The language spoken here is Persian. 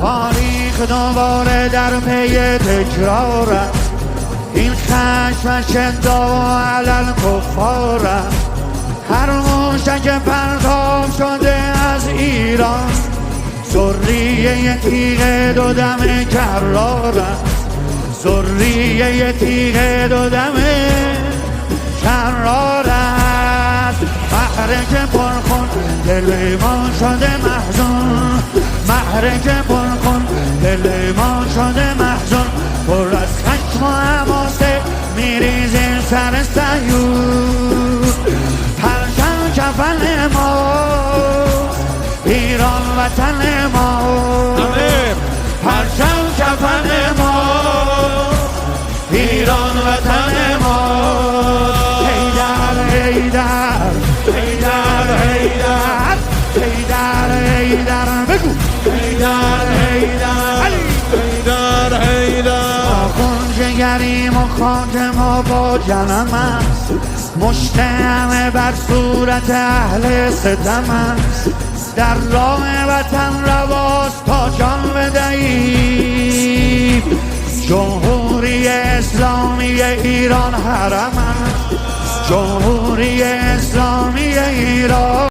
تاریخ دوباره در پی تکرارم، این خشم شدا علل کفارم. هر موشک پرتاب شده از ایران، ذریه تیغ دو دم کرارم، ذریه تیغ دو دم کرار است. محرک پرخون دل ما شده محزون، محرک پرخون دل ما شده محزون. پر از خشم و حماسه میریزه سر صهیون، پرچم کفن ما ایران وطن ما، پرچم کفن ما ایران وطن ما. حیدر حیدر حیدر حیدر حیدر حیدر بگو حیدر حیدر حیدر حیدر. خون جگریم و خاک ما با جنم است، مشت همه بر صورت اهل ستم است. در راه وطن رواست تا جان بدهیم، جمهوری اسلامی ایران حرم است، جمهوری اسلامی ایران.